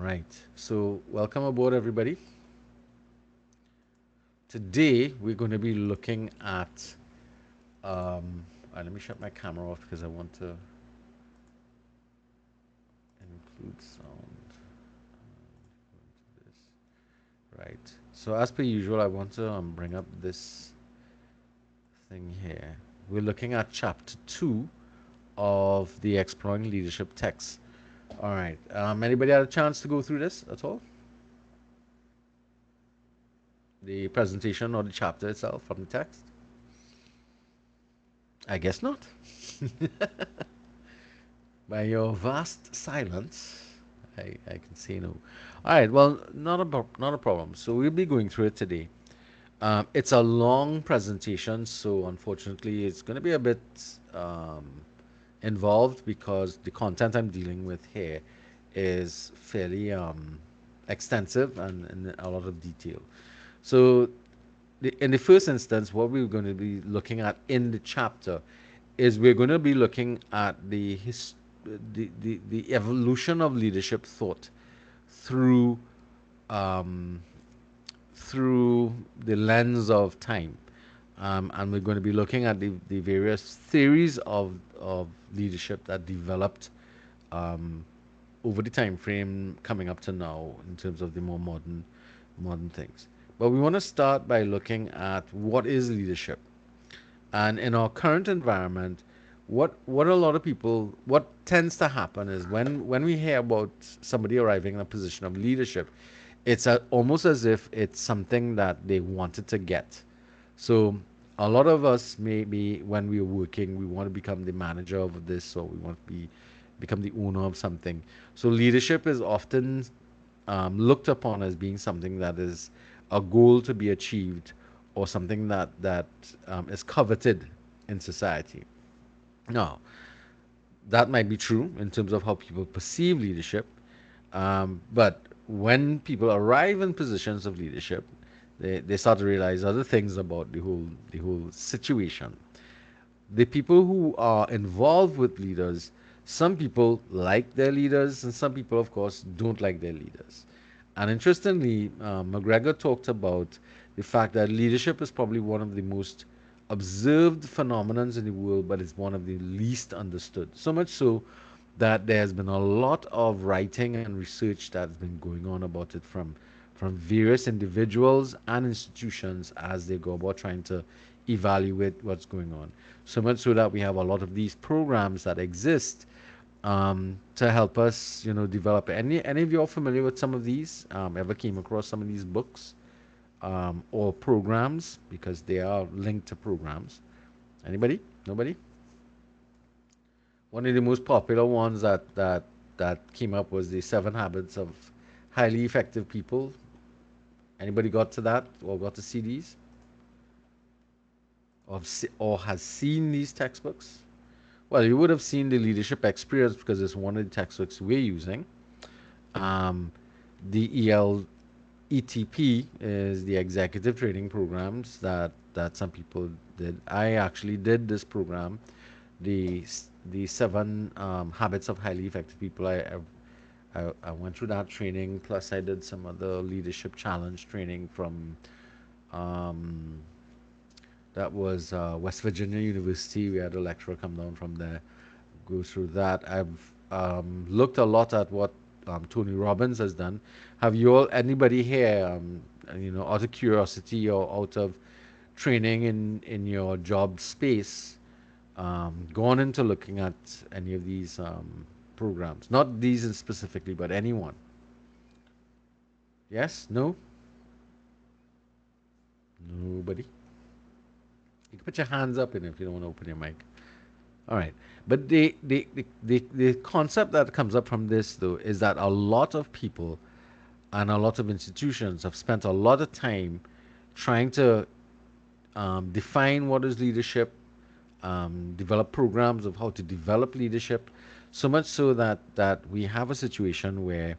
right. So, welcome aboard, everybody. Today, we're going to be looking at. Let me shut my camera off because I want to include sound. This. Right. So, as per usual, I want to bring up this thing here. We're looking at chapter 2 of the Exploring Leadership text. All right. Anybody had a chance to go through this at all? The presentation or the chapter itself from the text? I guess not. By your vast silence, I can say no. All right, well, not a problem. So we'll be going through it today. It's a long presentation, so unfortunately, it's going to be a bit um, involved because the content I'm dealing with here is fairly extensive and in a lot of detail. So in the first instance, what we're going to be looking at in the chapter is we're going to be looking at the evolution of leadership thought through um, through the lens of time, and we're going to be looking at the various theories of leadership that developed um, over the time frame coming up to now in terms of the more modern things. But we want to start by looking at what is leadership. And in our current environment, what a lot of people what tends to happen is when we hear about somebody arriving in a position of leadership, it's almost as if it's something that they wanted to get. So a lot of us maybe when we're working, we want to become the manager of this, or we want to become the owner of something. So leadership is often looked upon as being something that is a goal to be achieved or something that is coveted in society. Now, that might be true in terms of how people perceive leadership, but when people arrive in positions of leadership, they start to realize other things about the whole situation. The people who are involved with leaders, some people like their leaders, and some people, of course, don't like their leaders. And interestingly, McGregor talked about the fact that leadership is probably one of the most observed phenomenons in the world, but it's one of the least understood. So much so that there has been a lot of writing and research that's been going on about it from various individuals and institutions as they go about trying to evaluate what's going on. So much so that we have a lot of these programs that exist to help us, develop. Any of you all familiar with some of these? Ever came across some of these books or programs because they are linked to programs? Anybody? Nobody? One of the most popular ones that came up was the Seven Habits of Highly Effective People. Anybody got to that or got to see these or has seen these textbooks? Well, you would have seen the leadership experience because it's one of the textbooks we're using. Um, the ELETP is the executive training programs that some people did. I actually did this program, the the seven habits of highly effective people. I went through that training. Plus, I did some other leadership challenge training from um, that was West Virginia University. We had a lecturer come down from there, go through that. I've looked a lot at what Tony Robbins has done. Have you all, anybody here, out of curiosity or out of training in your job space, gone into looking at any of these programs? Not these specifically, but anyone. Yes? No? Nobody? You can put your hands up in if you don't want to open your mic. All right. But the concept that comes up from this, though, is that a lot of people and a lot of institutions have spent a lot of time trying to define what is leadership, develop programs of how to develop leadership, so much so that we have a situation where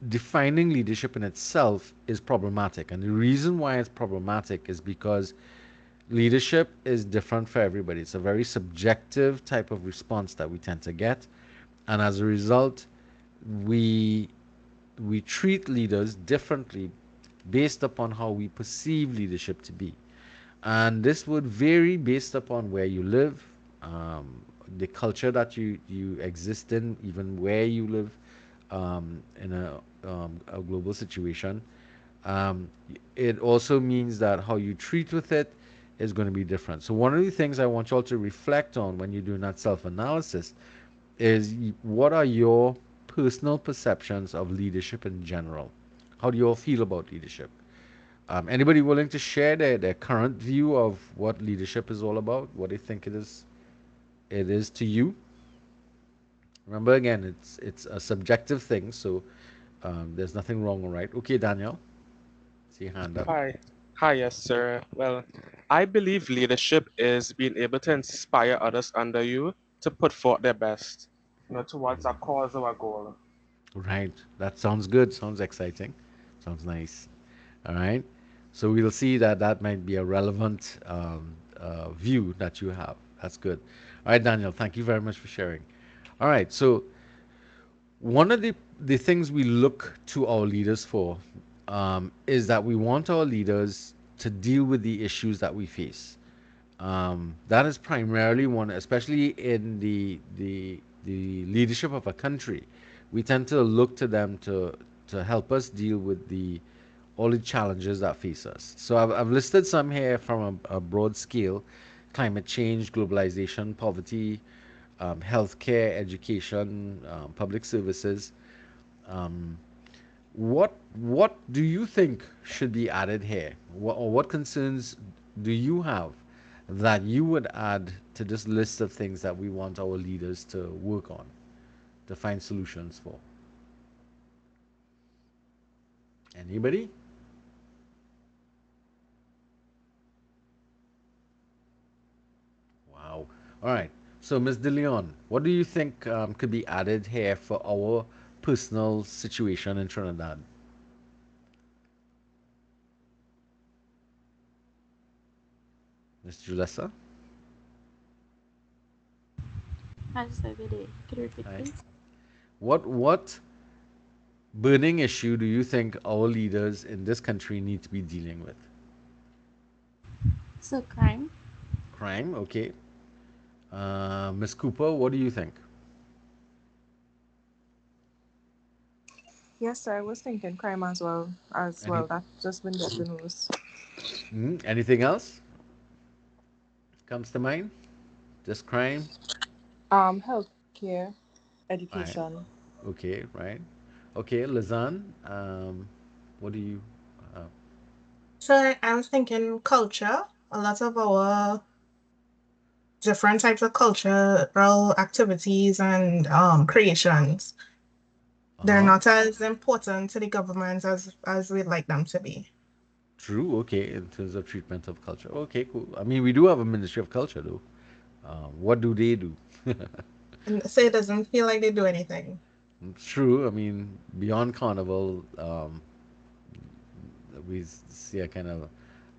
defining leadership in itself is problematic. And the reason why it's problematic is because leadership is different for everybody. It's a very subjective type of response that we tend to get. And as a result, we we treat leaders differently based upon how we perceive leadership to be. And this would vary based upon where you live, the culture that you exist in, even where you live in a global situation. Um, it also means that how you treat with it is going to be different. So one of the things I want you all to reflect on when you're doing that self-analysis is what are your personal perceptions of leadership in general? How do you all feel about leadership? Anybody willing to share their current view of what leadership is all about? What they think it is to you? Remember again, it's a subjective thing, so there's nothing wrong or right. Okay, Daniel, see your hand up. Hi. Hi, yes, sir. Well, I believe leadership is being able to inspire others under you to put forth their best, towards a cause or a goal. Right, that sounds good. Sounds exciting. Sounds nice. All right. So we'll see that that might be a relevant view that you have. That's good. All right, Daniel, thank you very much for sharing. All right. So one of the things we look to our leaders for is that we want our leaders to deal with the issues that we face. That is primarily one, especially in the leadership of a country. We tend to look to them to help us deal with the all the challenges that face us. So I've listed some here from a broad scale: climate change, globalization, poverty, healthcare, education, public services. Um, what do you think should be added here? Or what concerns do you have that you would add to this list of things that we want our leaders to work on, to find solutions for? Anybody? Wow. All right. So, Ms. De Leon, what do you think could be added here for our personal situation in Trinidad? Ms. Julessa? I just said good day. Could you repeat, Hi. please? What burning issue do you think our leaders in this country need to be dealing with? So, crime. Crime, okay. Miss Cooper, what do you think? Yes, sir. I was thinking crime as well. As Any well, that's just been the news. anything else comes to mind? Just crime? Healthcare, Right. education. Okay, right. Okay, Lizanne, what do you uh, So I'm thinking culture. A lot of our different types of cultural activities and creations, they're uh-huh. not as important to the government as we'd like them to be. True, okay, in terms of treatment of culture. Okay, cool. I mean, we do have a Ministry of Culture, though. What do they do? And so it doesn't feel like they do anything. True, I mean, beyond Carnival, we see a kind of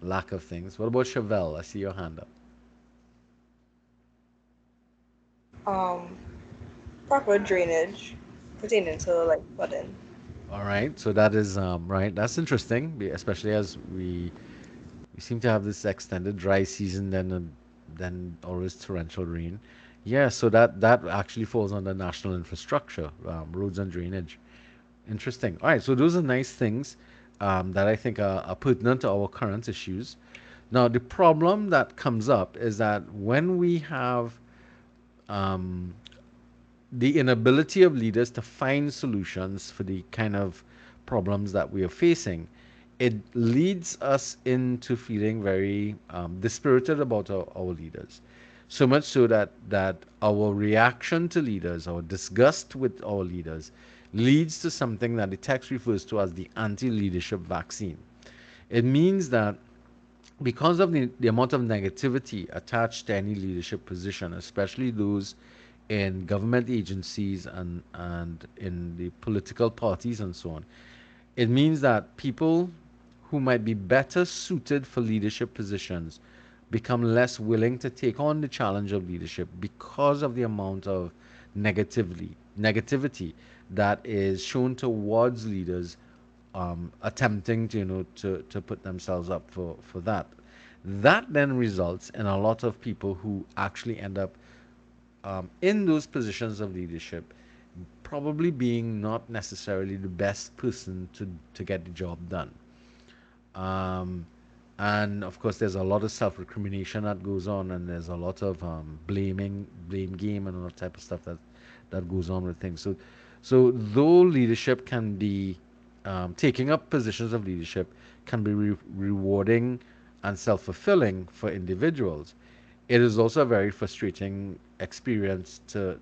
lack of things. What about Chevelle? I see your hand up. Um, Proper drainage pertaining to like flooding. All right, so that is right. That's interesting, especially as we seem to have this extended dry season, then always torrential rain. Yeah, so that actually falls under national infrastructure, roads and drainage. Interesting. All right, so those are nice things that I think are pertinent to our current issues. Now, the problem that comes up is that when we have um, the inability of leaders to find solutions for the kind of problems that we are facing, it leads us into feeling very dispirited about our leaders. So much so that our reaction to leaders, our disgust with our leaders, leads to something that the text refers to as the anti leadership vaccine. It means that because of the amount of negativity attached to any leadership position, especially those in government agencies and in the political parties and so on, it means that people who might be better suited for leadership positions become less willing to take on the challenge of leadership because of the amount of negativity that is shown towards leaders attempting to to put themselves up for that. That then results in a lot of people who actually end up in those positions of leadership, probably being not necessarily the best person to get the job done. Um, and of course, there's a lot of self recrimination that goes on, and there's a lot of blame game, and all that type of stuff that goes on with things. So though leadership can be taking up positions of leadership can be rewarding and self fulfilling for individuals, it is also a very frustrating experience to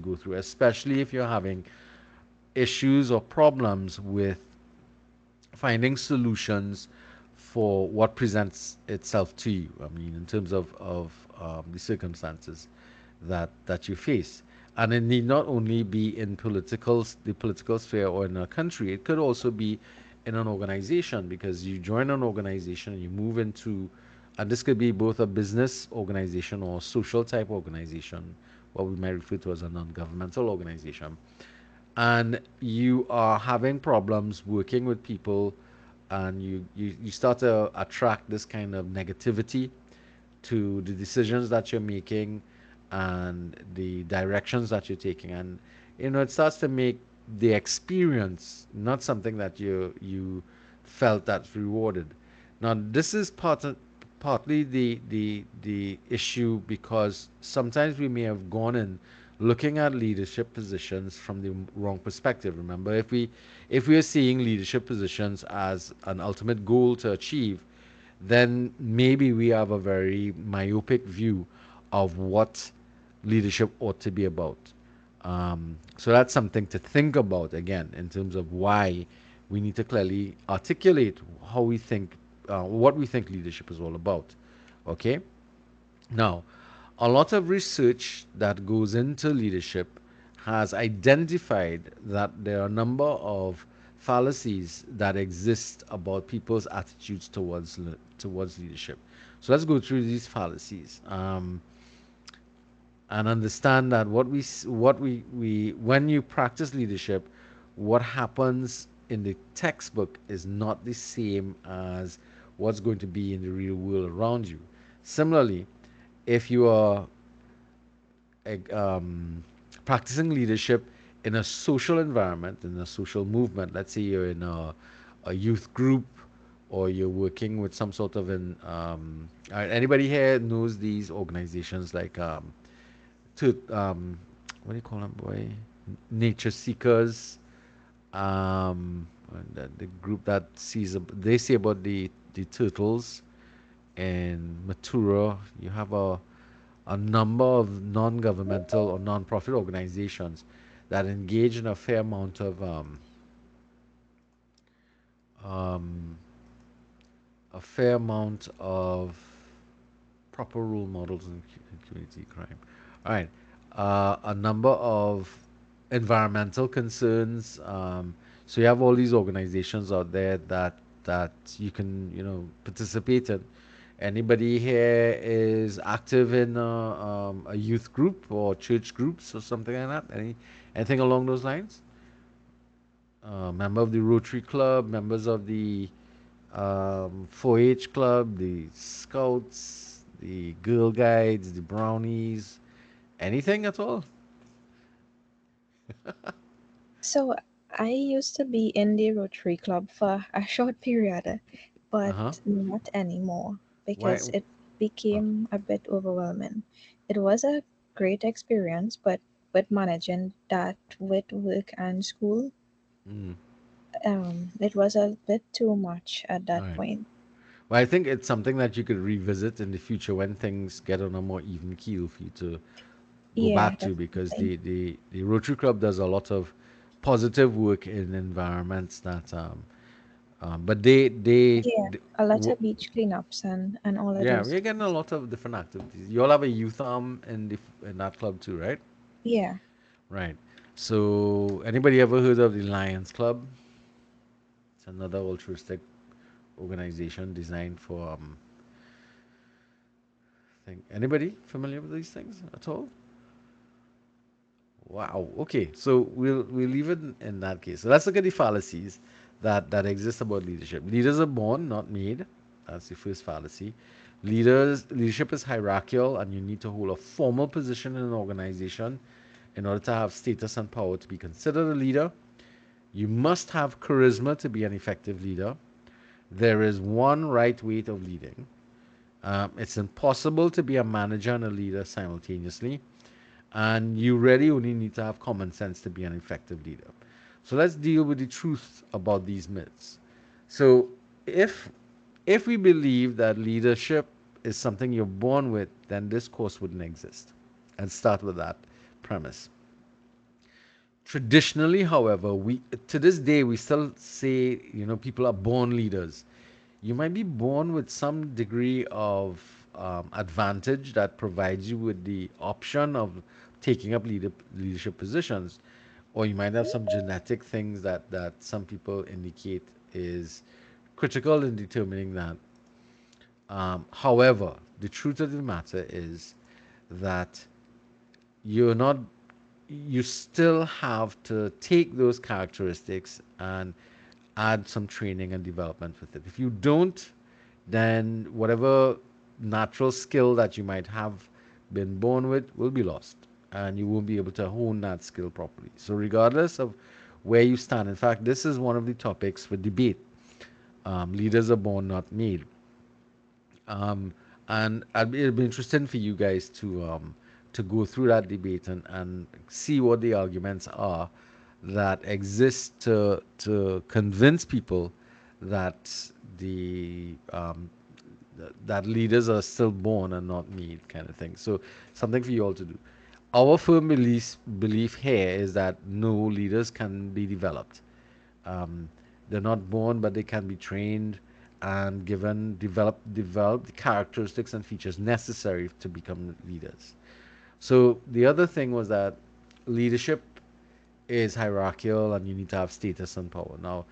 go through, especially if you're having issues or problems with finding solutions for what presents itself to you. I mean, in terms of the circumstances that you face. And it need not only be in the political sphere or in a country, it could also be in an organization, because you join an organization and you move into, and this could be both a business organization or social type organization, what we might refer to as a non-governmental organization, and you are having problems working with people, and you start to attract this kind of negativity to the decisions that you're making and the directions that you're taking, and it starts to make the experience not something that you felt that's rewarded. Now this is partly the issue, because sometimes we may have gone in looking at leadership positions from the wrong perspective. Remember, if we are seeing leadership positions as an ultimate goal to achieve, then maybe we have a very myopic view of what leadership ought to be about. So that's something to think about again in terms of why we need to clearly articulate how we think, what we think leadership is all about. Okay? Now, a lot of research that goes into leadership has identified that there are a number of fallacies that exist about people's attitudes towards leadership. So let's go through these fallacies, and understand that what we when you practice leadership, what happens in the textbook is not the same as what's going to be in the real world around you. Similarly, if you are um, practicing leadership in a social environment, in a social movement, let's say you're in a youth group, or you're working with some sort of anybody here knows these organizations like what do you call them, boy? Nature seekers. And the group that they say about the turtles in Matura. You have a number of non-governmental or non-profit organizations that engage in a fair amount of um, proper role models in community crime. All right, a number of environmental concerns. So you have all these organizations out there that you can participate in. Anybody here is active in a youth group or church groups or something like that? Anything along those lines? Member of the Rotary Club, members of the 4-H Club, the Scouts, the Girl Guides, the Brownies, anything at all? So I used to be in the Rotary Club for a short period, Uh but huh. not anymore Why? because it Uh, became a bit overwhelming. It was a great experience, but with managing that with work and school, mm, it was a bit too much at all that right. point. Well, I think it's something that you could revisit in the future when things get on a more even keel for you to go Yeah, back to, because definitely. the Rotary Club does a lot of positive work in environments that but Yeah, a lot w- of beach cleanups and all of yeah, those. we're getting a lot of different activities. You all have a youth arm in that club too, right? Yeah, Right. So anybody ever heard of the Lions Club? It's another altruistic organization designed for think anybody familiar with these things at all? Wow. Okay. So we'll leave it in that case. So let's look at the fallacies that exist about leadership. Leaders are born, not made. That's the first fallacy. Leadership is hierarchical, and you need to hold a formal position in an organization in order to have status and power to be considered a leader. You must have charisma to be an effective leader. There is one right way of leading. It's impossible to be a manager and a leader simultaneously, and you really only need to have common sense to be an effective leader. So let's deal with the truth about these myths. So if if we believe that leadership is something you're born with, then this course wouldn't exist. And start with that premise. Traditionally, however, we to this day we still say, people are born leaders. You might be born with some degree of advantage that provides you with the option of taking up leadership positions, or you might have some genetic things that some people indicate is critical in determining that. However, the truth of the matter is that you're not you still have to take those characteristics and add some training and development with it. If you don't, then whatever natural skill that you might have been born with will be lost, and you won't be able to hone that skill properly. So, regardless of where you stand, in fact, this is one of the topics for debate. Leaders are born, not made. Um, and it'll be interesting for you guys to go through that debate and see what the arguments are that exist to convince people that the that leaders are still born and not made, kind of thing. So something for you all to do. Our firm belief here is that no, leaders can be developed. Um, they're not born, but they can be trained and given develop the characteristics and features necessary to become leaders. So the other thing was that leadership is hierarchical and you need to have status and power. Now,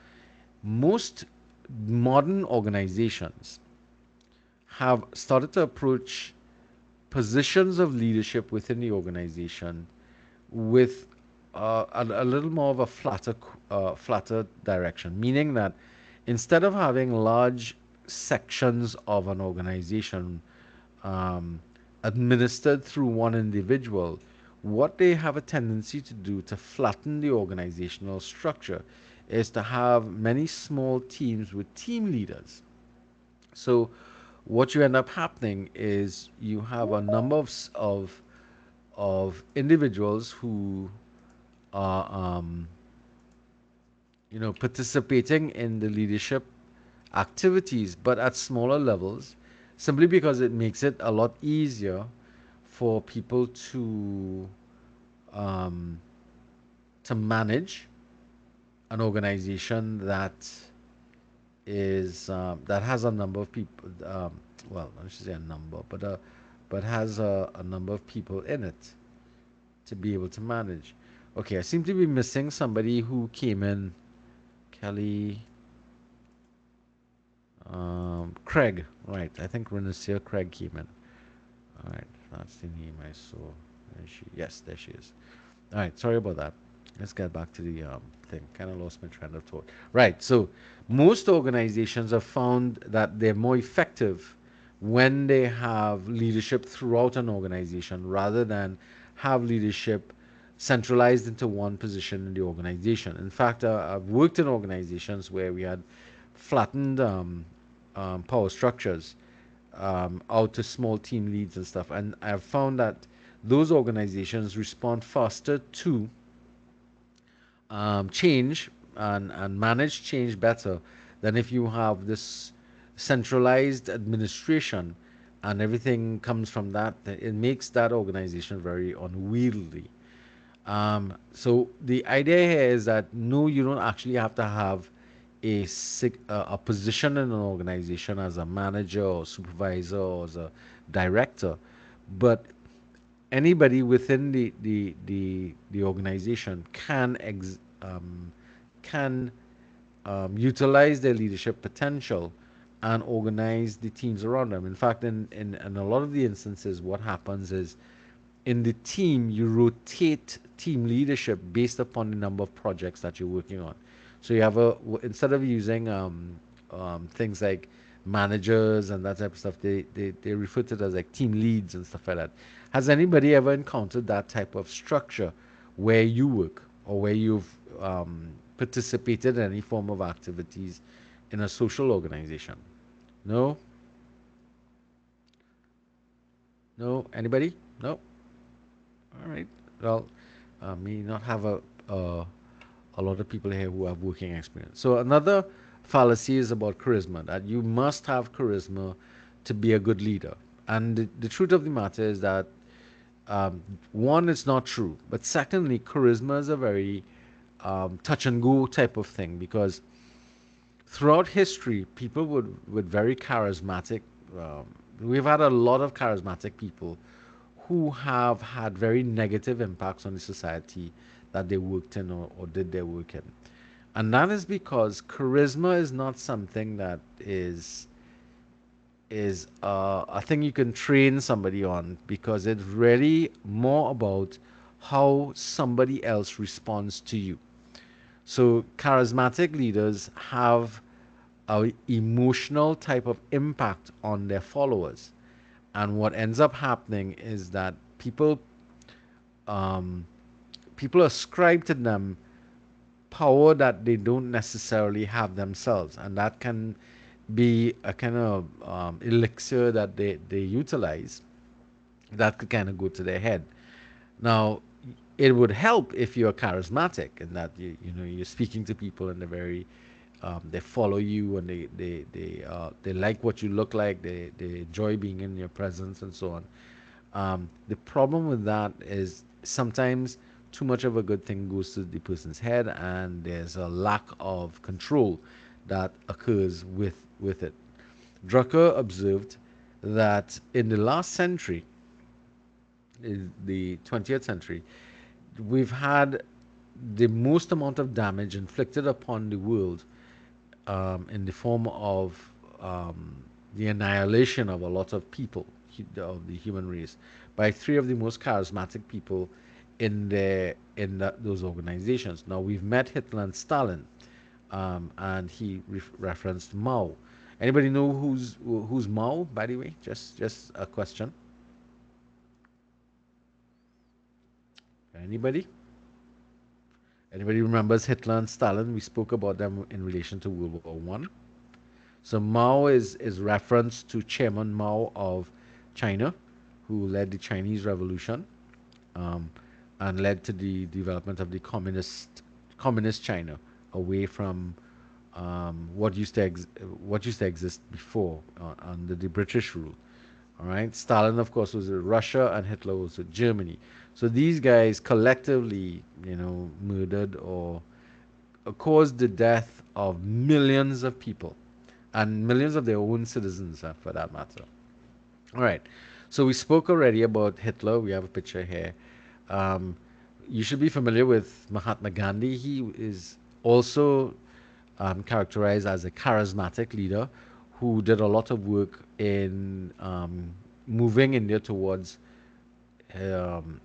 most modern organizations have started to approach positions of leadership within the organization with a little more of a flatter direction, meaning that instead of having large sections of an organization um, administered through one individual, what they have a tendency to do to flatten the organizational structure is to have many small teams with team leaders. So, what you end up happening is you have a number of individuals who are participating in the leadership activities, but at smaller levels, simply because it makes it a lot easier for people um, to manage an organization that has a number of people. Well, I should say a number, but has a number of people in it to be able to manage. Okay, I seem to be missing somebody who came in. Kelly, Craig, right? I think Renacia Craig came in. All right, that's the name I saw. Yes, there she is. All right, sorry about that. Let's get back to the thing. Kind of lost my train of thought. Right, so most organizations have found that they're more effective when they have leadership throughout an organization rather than have leadership centralized into one position in the organization. In fact, I've worked in organizations where we had flattened power structures out to small team leads and stuff. And I've found that those organizations respond faster to change and manage change better than if you have this centralized administration and everything comes from that. It makes that organization very unwieldy. So the idea here is that no, you don't actually have to have a position in an organization as a manager or supervisor or as a director, but anybody within the organization can utilize their leadership potential and organize the teams around them. In fact, in a lot of the instances, what happens is in the team, you rotate team leadership based upon the number of projects that you're working on. So you have instead of using things like managers and that type of stuff, they refer to it as like team leads and stuff like that. Has anybody ever encountered that type of structure where you work or where you've participated in any form of activities in a social organization? No? No? Anybody? No? All right. Well, may not have a lot of people here who have working experience. So another fallacy is about charisma, that you must have charisma to be a good leader. And the truth of the matter is that one, it's not true. But secondly, charisma is a very touch and go type of thing because throughout history, people with very charismatic, um, we've had a lot of charismatic people who have had very negative impacts on the society that they worked in or did their work in. And that is because charisma is not something that is a thing you can train somebody on because it's really more about how somebody else responds to you. So charismatic leaders have a emotional type of impact on their followers. And what ends up happening is that um, people ascribe to them power that they don't necessarily have themselves, and that can be a kind of elixir that they utilize that could kind of go to their head. Now, it would help if you're charismatic and that you know you're speaking to people and they're very they follow you and they like what you look like. They enjoy being in your presence and so on. The problem with that is sometimes too much of a good thing goes to the person's head, and there's a lack of control that occurs with it. Drucker observed that in the last century, in the 20th century, we've had the most amount of damage inflicted upon the world in the form of the annihilation of a lot of people of the human race by three of the most charismatic people those organizations. Now we've met Hitler and Stalin, and he referenced Mao. Anybody know who's Mao? By the way, just a question. Anybody? Anybody remembers Hitler and Stalin? We spoke about them in relation to World War One. So Mao is reference to Chairman Mao of China, who led the Chinese Revolution, um, and led to the development of the communist China away from what used to exist before under the British rule. All right, Stalin, of course, was with Russia, and Hitler was with Germany. So these guys collectively, murdered or caused the death of millions of people and millions of their own citizens, for that matter. All right. So we spoke already about Hitler. We have a picture here. Um, you should be familiar with Mahatma Gandhi. He is also characterized as a charismatic leader who did a lot of work in moving India towards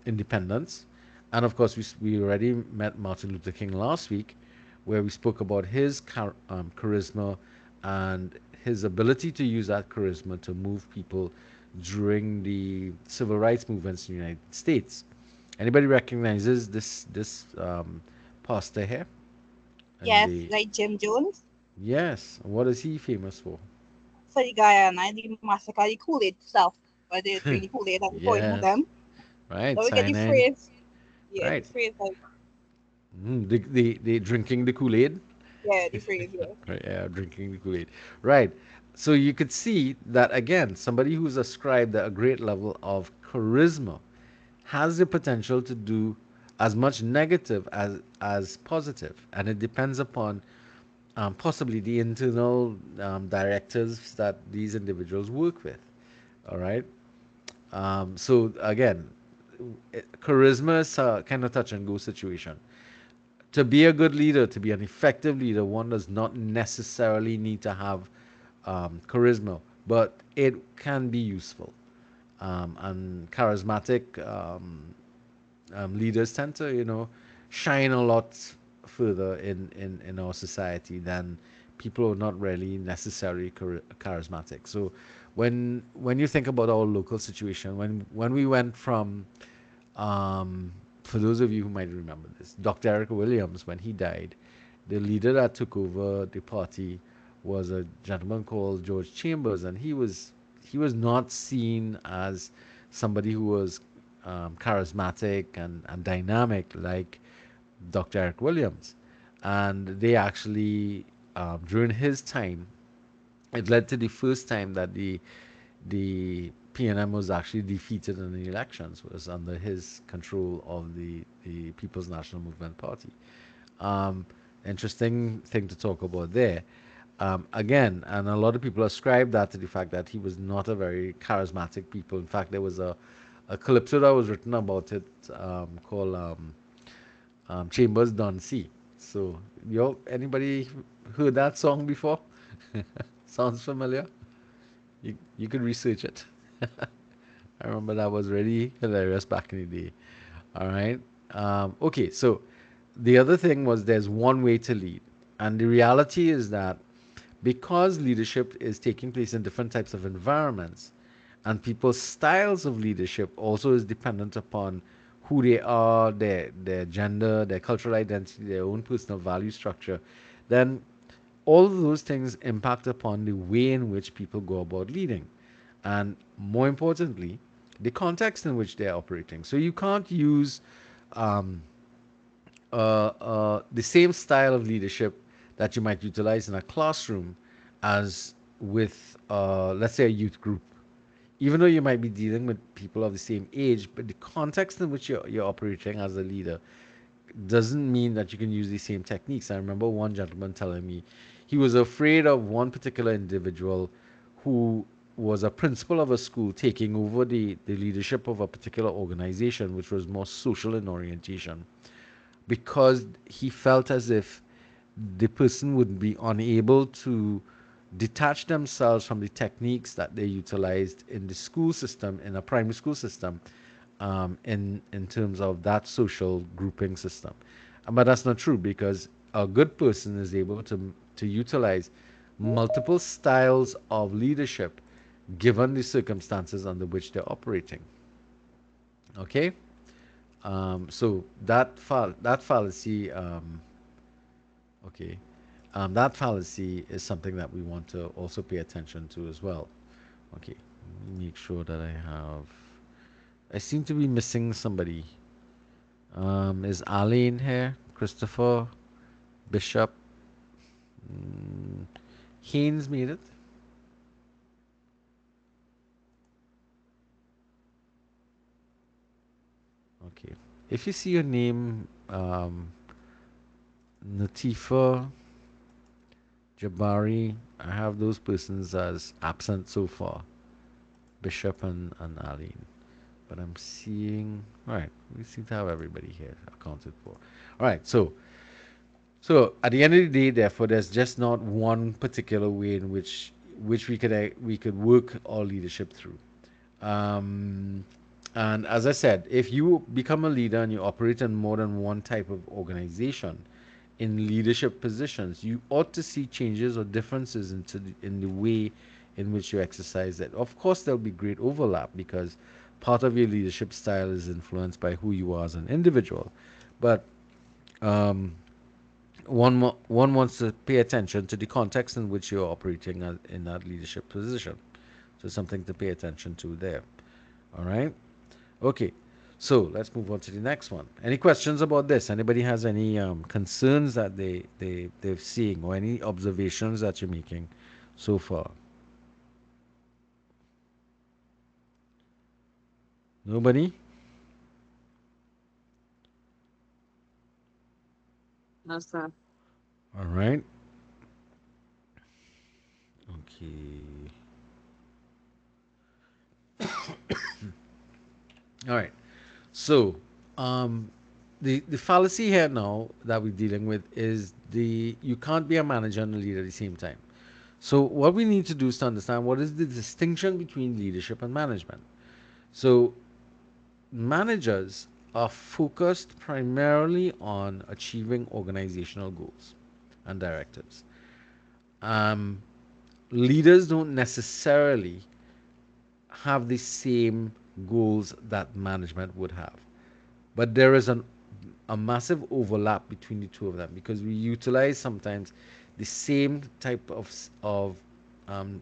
independence. And of course, we already met Martin Luther King last week, where we spoke about his charisma and his ability to use that charisma to move people during the civil rights movements in the United States. Anybody recognizes this pastor here? And Yes, the like Jim Jones. yes, what is he famous for? For the Guyana, the massacre, the Kool-Aid stuff. But they drink the Kool-Aid and poison Yes, them. right, Then we get the cyanide, phrase. Yeah, the right. phrase like, The drinking the Kool-Aid. yeah, the phrase, yeah. Right, yeah, drinking the Kool-Aid. Right. So you could see that again, somebody who's ascribed a great level of charisma has the potential to do as much negative as positive, and it depends upon possibly the internal directors that these individuals work with. All right. So again, charisma is a kind of touch and go situation. To be a good leader, to be an effective leader, one does not necessarily need to have charisma, but it can be useful. and charismatic leaders tend to, shine a lot further in our society than people who are not really necessarily charismatic. So when you think about our local situation, when we went from for those of you who might remember this, Dr. Eric Williams, when he died, the leader that took over the party was a gentleman called George Chambers, and he was not seen as somebody who was charismatic and dynamic like Dr. Eric Williams. And they actually, during his time, it led to the first time that the PNM was actually defeated in the elections, was under his control of the People's National Movement Party. Um, Interesting thing to talk about there. Again, and a lot of people ascribe that to the fact that he was not a very charismatic people. In fact, there was a calypso that was written about it, called Chambers Don't See. So, anybody heard that song before? Sounds familiar? You could research it. I remember that was really hilarious back in the day. All right. Okay, so the other thing was there's one way to lead. And the reality is that because leadership is taking place in different types of environments, and people's styles of leadership also is dependent upon who they are, their gender, their cultural identity, their own personal value structure, then all of those things impact upon the way in which people go about leading. And more importantly, the context in which they're operating. So you can't use um, the same style of leadership that you might utilize in a classroom as with, let's say, a youth group. Even though you might be dealing with people of the same age, but the context in which you're operating as a leader doesn't mean that you can use the same techniques. I remember one gentleman telling me he was afraid of one particular individual who was a principal of a school taking over the leadership of a particular organization, which was more social in orientation, because he felt as if the person would be unable to detach themselves from the techniques that they utilized in the school system, in a primary school system, in terms of that social grouping system. But that's not true, because a good person is able to utilize multiple styles of leadership given the circumstances under which they're operating. Okay, so that fallacy, okay, that fallacy is something that we want to also pay attention to as well. Okay, let me make sure that I have. I seem to be missing somebody. Is Ali in here? Christopher Bishop. Mm, Haynes made it. Okay. If you see your name, Natifa, Jabari, I have those persons as absent so far. Bishop and Aline. But I'm seeing. All right, we seem to have everybody here accounted for. All right, so at the end of the day, therefore, there's just not one particular way in which we could work our leadership through. Um, and as I said, if you become a leader and you operate in more than one type of organization in leadership positions, you ought to see changes or differences in the way in which you exercise that. Of course, there'll be great overlap because part of your leadership style is influenced by who you are as an individual. But um, one wants to pay attention to the context in which you're operating in that leadership position. So something to pay attention to there. All right. Okay. So let's move on to the next one. Any questions about this? Anybody has any concerns that they're seeing or any observations that you're making so far? Nobody? No, sir. All right. Okay. All right. So, um, the fallacy here now that we're dealing with is the you can't be a manager and a leader at the same time. So what we need to do is to understand what is the distinction between leadership and management. So managers are focused primarily on achieving organizational goals and directives. Um, Leaders don't necessarily have the same goals that management would have, but there is a massive overlap between the two of them because we utilize sometimes the same type of um,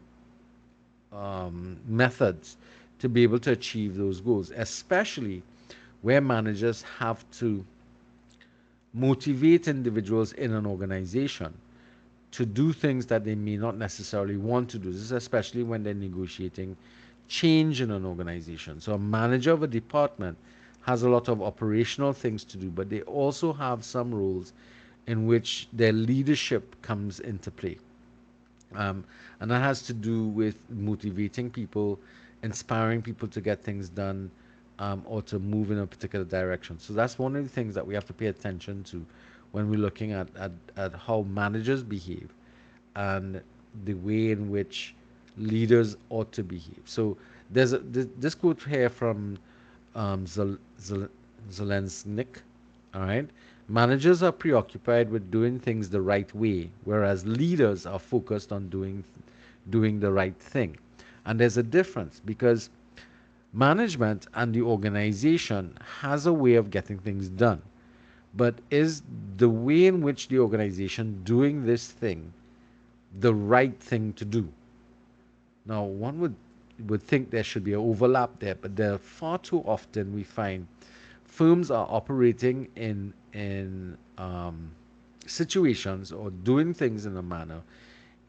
methods to be able to achieve those goals, especially where managers have to motivate individuals in an organization to do things that they may not necessarily want to do. This is especially when they're negotiating change in an organization. So a manager of a department has a lot of operational things to do, but they also have some roles in which their leadership comes into play. Um, and that has to do with motivating people, inspiring people to get things done, or to move in a particular direction. So that's one of the things that we have to pay attention to when we're looking at how managers behave and the way in which leaders ought to behave. So this quote here from Zelensnik. All right. Managers are preoccupied with doing things the right way, whereas leaders are focused on doing the right thing. And there's a difference because management and the organization has a way of getting things done. But is the way in which the organization doing this thing the right thing to do? Now, one would think there should be an overlap there, but there far too often we find firms are operating in situations or doing things in a manner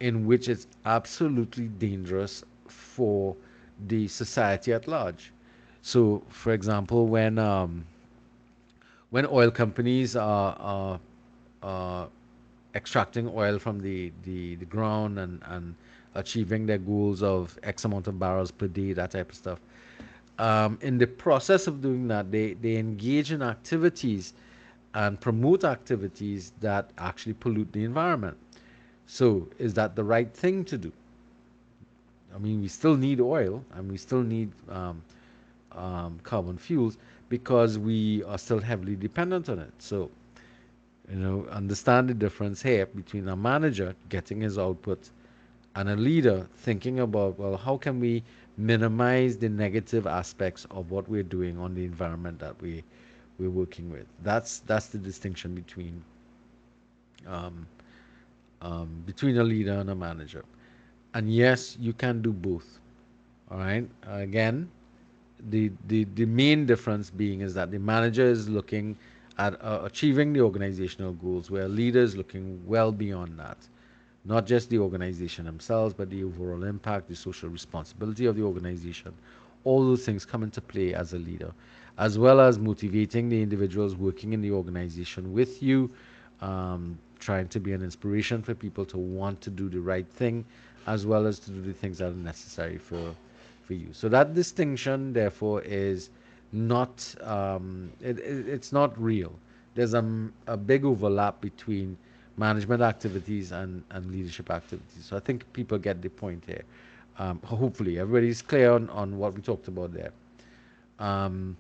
in which it's absolutely dangerous for the society at large. So, for example, when oil companies are extracting oil from the ground and achieving their goals of X amount of barrels per day, that type of stuff. In the process of doing that, they engage in activities and promote activities that actually pollute the environment. So, is that the right thing to do? I mean, we still need oil and we still need carbon fuels because we are still heavily dependent on it. So, understand the difference here between a manager getting his output and a leader thinking about, well, how can we minimize the negative aspects of what we're doing on the environment that we're working with. That's the distinction um, between a leader and a manager. And yes, you can do both. All right. Again, the main difference being is that the manager is looking at achieving the organizational goals, where a leader is looking well beyond that. Not just the organization themselves, but the overall impact, the social responsibility of the organization. All those things come into play as a leader, as well as motivating the individuals working in the organization with you, trying to be an inspiration for people to want to do the right thing, as well as to do the things that are necessary for you. So that distinction, therefore, is not it's not real. There's a big overlap between management activities and leadership activities. So I think people get the point here. Hopefully, everybody's clear on what we talked about there. Um,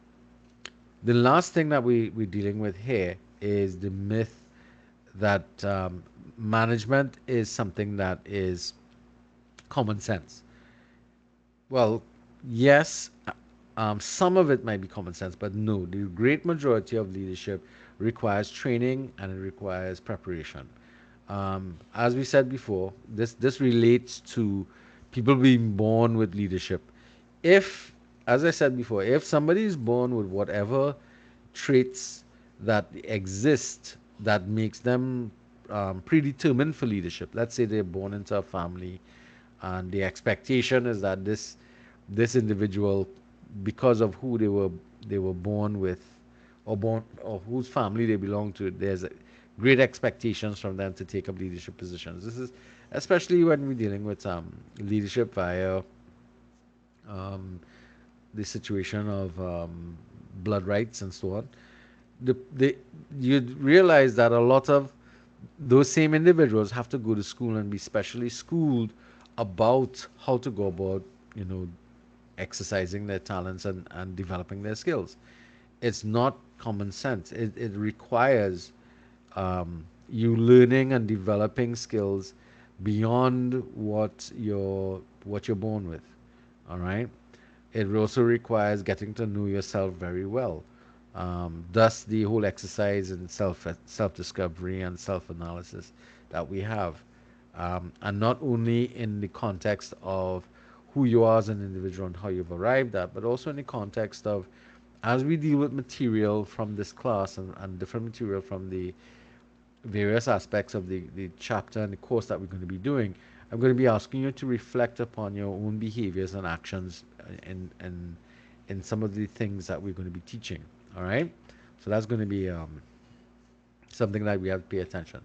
the last thing that we're dealing with here is the myth that management is something that is common sense. Well, yes, some of it might be common sense, but no, the great majority of leadership requires training and it requires preparation. As we said before, this relates to people being born with leadership. If, as I said before, if somebody is born with whatever traits that exist that makes them predetermined for leadership, let's say they're born into a family and the expectation is that this individual, because of who they were born with, or whose family they belong to, there's great expectations from them to take up leadership positions. This is especially when we're dealing with leadership via um, the situation of blood rights and so on. You'd realize that a lot of those same individuals have to go to school and be specially schooled about how to go about, you know, exercising their talents and developing their skills. It's not common sense. It requires you learning and developing skills beyond what you're born with. All right. It also requires getting to know yourself very well. Thus, the whole exercise and self discovery and self analysis that we have, and not only in the context of who you are as an individual and how you've arrived at, but also in the context of as we deal with material from this class and different material from the various aspects of the chapter and the course that we're going to be doing, I'm going to be asking you to reflect upon your own behaviors and actions in some of the things that we're going to be teaching. All right, so that's going to be something that we have to pay attention.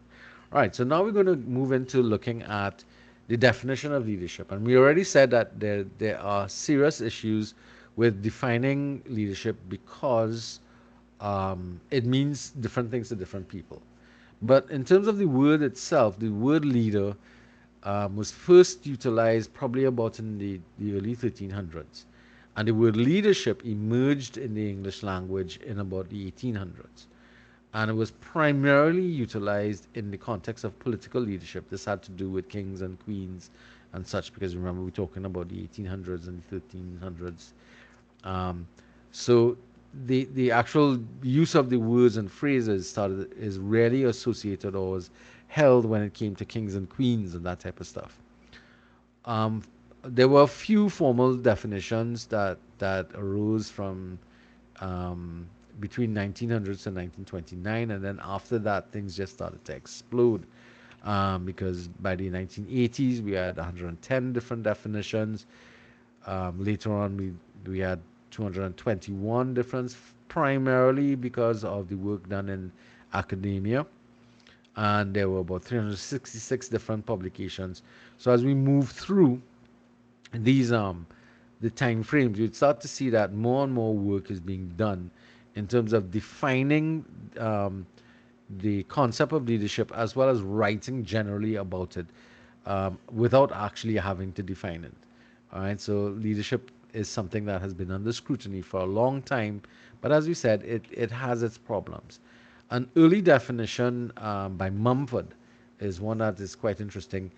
All right, so now we're going to move into looking at the definition of leadership, and we already said that there are serious issues with defining leadership because it means different things to different people. But in terms of the word itself, the word leader was first utilized probably about in the early 1300s. And the word leadership emerged in the English language in about the 1800s. And it was primarily utilized in the context of political leadership. This had to do with kings and queens and such, because remember, we're talking about the 1800s and the 1300s. Um, so the actual use of the words and phrases started is rarely associated or was held when it came to kings and queens and that type of stuff. Um, there were a few formal definitions that arose from um, between 1900s and 1929, and then after that, things just started to explode because by the 1980s we had 110 different definitions. Later on, we had 221 different, primarily because of the work done in academia, and there were about 366 different publications. So as we move through these the time frames, you'd start to see that more and more work is being done in terms of defining the concept of leadership as well as writing generally about it without actually having to define it. All right, so leadership is something that has been under scrutiny for a long time, but as we said, it has its problems. An early definition by Mumford is one that is quite interesting.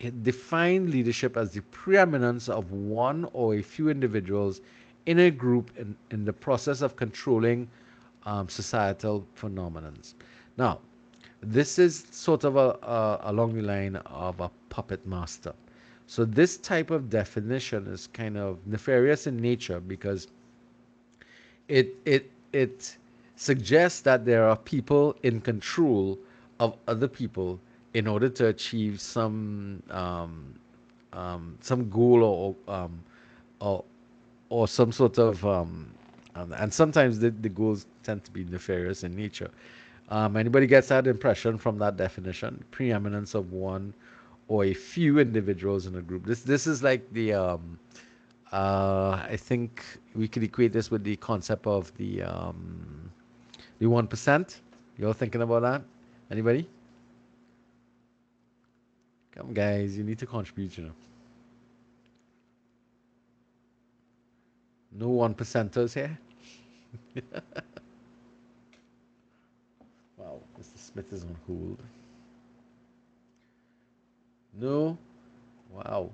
It defined leadership as the preeminence of one or a few individuals in a group in the process of controlling societal phenomena. Now, this is sort of along the line of a puppet master. So this type of definition is kind of nefarious in nature because it suggests that there are people in control of other people in order to achieve some goal or or some sort of and sometimes the goals tend to be nefarious in nature. Anybody gets that impression from that definition? Preeminence of one or a few individuals in a group. This is like I think we could equate this with the concept of the 1%. You're thinking about that? Anybody? Come, guys, you need to contribute. No 1%ers here. Wow, Mr. Smith is on hold. No. Wow,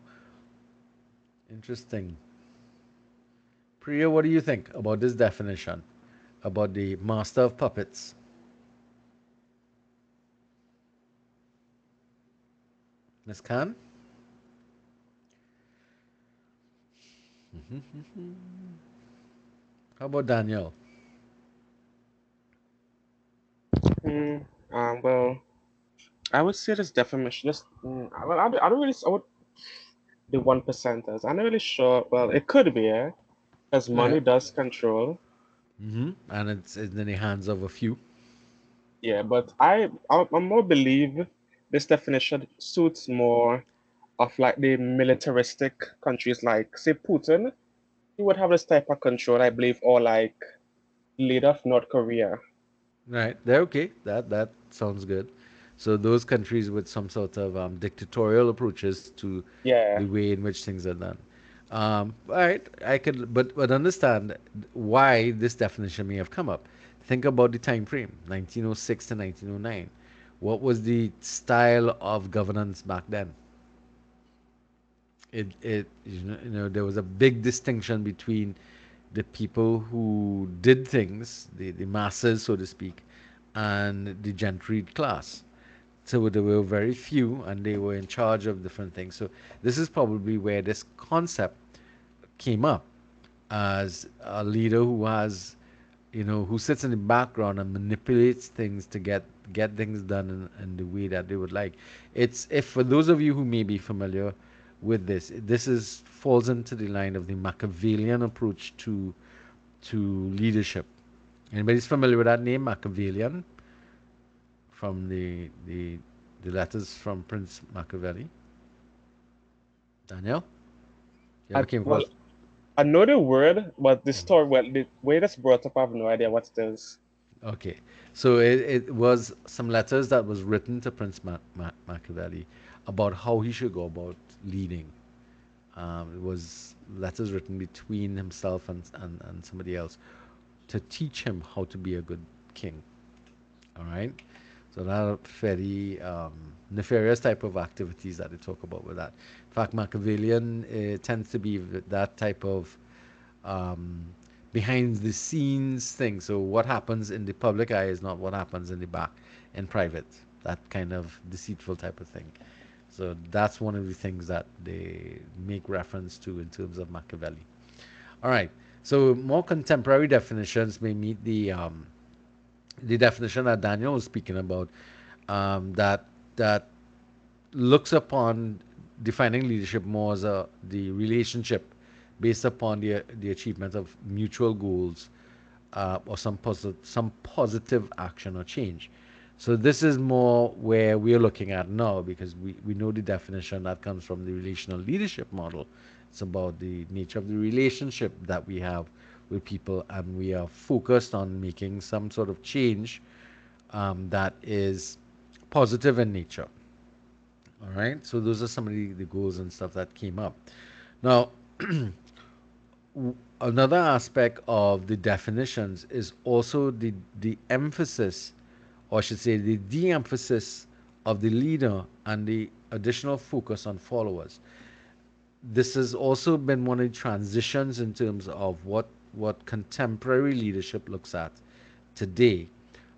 interesting. Priya, what do you think about this definition? About the master of puppets? Miss Khan? How about Daniel? Hmm. Well, I would say this definition. Just well, I don't really. I would the 1%ers. I'm not really sure. Well, it could be, as Okay. money does control. And it's in the hands of a few. Yeah, but I more believe this definition suits more of like the militaristic countries, like say Putin. He would have this type of control, I believe, or like leader of North Korea. Right. They're okay. That sounds good. So those countries with some sort of dictatorial approaches to Yeah. the way in which things are done. Right, I could, but understand why this definition may have come up. Think about the time frame, 1906 to 1909. What was the style of governance back then? There was a big distinction between the people who did things, the masses, so to speak, and the gentry class. So there were very few, and they were in charge of different things. So this is probably where this concept came up as a leader who has, who sits in the background and manipulates things to get things done in the way that they would like. It's if for those of you who may be familiar with this, this is falls into the line of the Machiavellian approach to leadership. Anybody's familiar with that name, Machiavellian, from the letters from Prince Machiavelli? Daniel, you ever I, came well, across? I know the word, but the story, well, the way that's brought up, I have no idea what it is. Okay, so it was some letters that was written to Prince Machiavelli about how he should go about leading. It was letters written between himself and somebody else to teach him how to be a good king. All right, so that are very nefarious type of activities that they talk about with that. In fact, Machiavellian tends to be that type of um, behind the scenes thing. So what happens in the public eye is not what happens in the back in private. That kind of deceitful type of thing. So that's one of the things that they make reference to in terms of Machiavelli. All right. So more contemporary definitions may meet the definition that Daniel was speaking about. That looks upon defining leadership more as the relationship based upon the achievement of mutual goals, or some positive action or change. So this is more where we are looking at now, because we know the definition that comes from the relational leadership model. It's about the nature of the relationship that we have with people, and we are focused on making some sort of change that is positive in nature. All right. So those are some of the goals and stuff that came up. Now, another aspect of the definitions is also the emphasis, or I should say, the de-emphasis of the leader and the additional focus on followers. This has also been one of the transitions in terms of what contemporary leadership looks at today,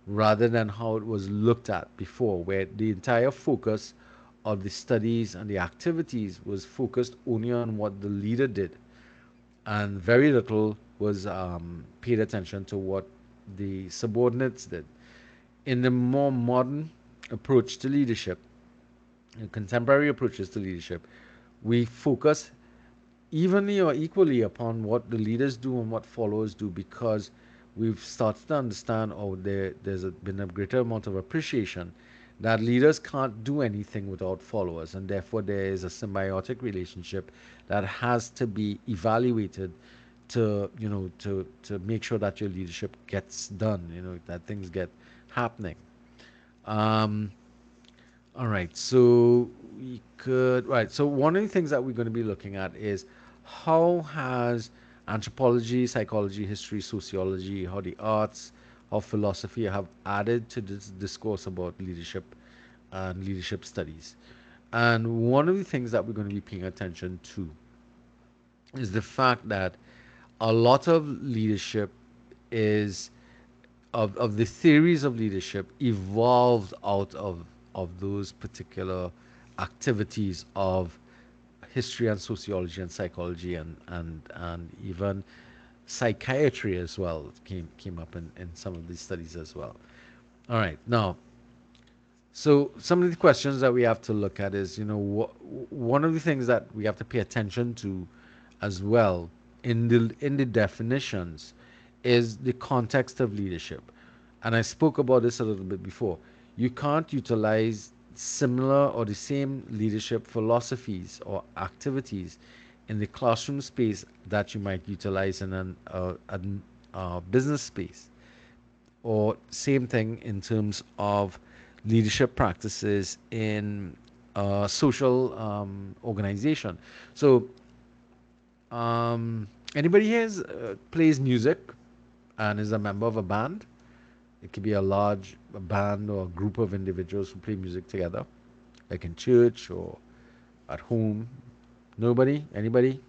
rather than how it was looked at before, where the entire focus of the studies and the activities was focused only on what the leader did, and very little was paid attention to what the subordinates did. In the more modern approach to leadership, contemporary approaches to leadership, we focus evenly or equally upon what the leaders do and what followers do, because we've started to understand, or been a greater amount of appreciation that leaders can't do anything without followers, and therefore there is a symbiotic relationship that has to be evaluated to to make sure that your leadership gets done, that things get happening. um, all right, so we could, right. So one of the things that we're going to be looking at is how has anthropology, psychology, history, sociology, how the arts, how philosophy have added to this discourse about leadership and leadership studies. And one of the things that we're going to be paying attention to is the fact that a lot of leadership is of the theories of leadership evolved out of those particular activities of history and sociology and psychology and even psychiatry as well came up in some of these studies as well. All right, now, so some of the questions that we have to look at is, one of the things that we have to pay attention to as well in the definitions is the context of leadership. And I spoke about this a little bit before. You can't utilize similar or the same leadership philosophies or activities in the classroom space that you might utilize in a business space, or same thing in terms of leadership practices in a social organization. So Anybody here plays music and is a member of a band? It could be a large band or a group of individuals who play music together, like in church or at home. Nobody? Anybody?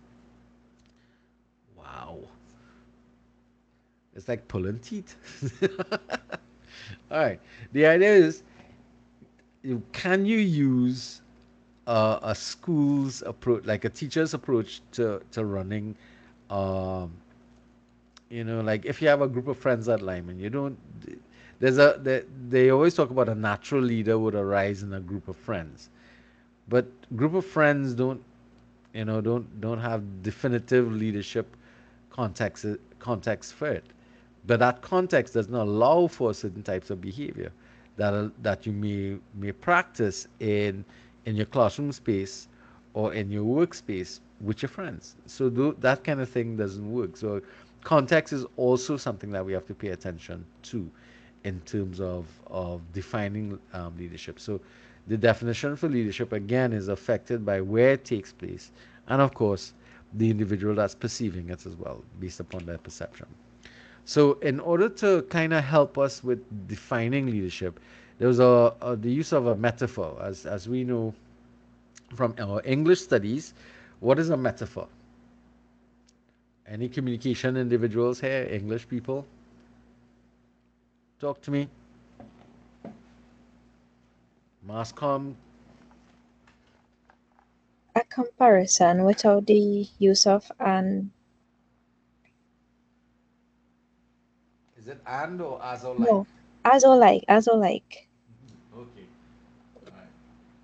Wow. It's like pulling teeth. All right. The idea is, can you use a school's approach, like a teacher's approach to running, um, like if you have a group of friends at Lyman, you don't. They always talk about a natural leader would arise in a group of friends, but group of friends don't have definitive leadership context for it. But that context does not allow for certain types of behavior that you may practice in your classroom space or in your workspace with your friends. So that kind of thing doesn't work. So context is also something that we have to pay attention to in terms of defining leadership. So the definition for leadership again is affected by where it takes place, and of course the individual that's perceiving it as well, based upon their perception. So, in order to kind of help us with defining leadership, there was the use of a metaphor. As we know from our English studies, what is a metaphor? Any communication individuals here, English people? Talk to me. Masscom, A comparison without the use of an. is it and or as or like? No, as or like, as or like. Okay, all right.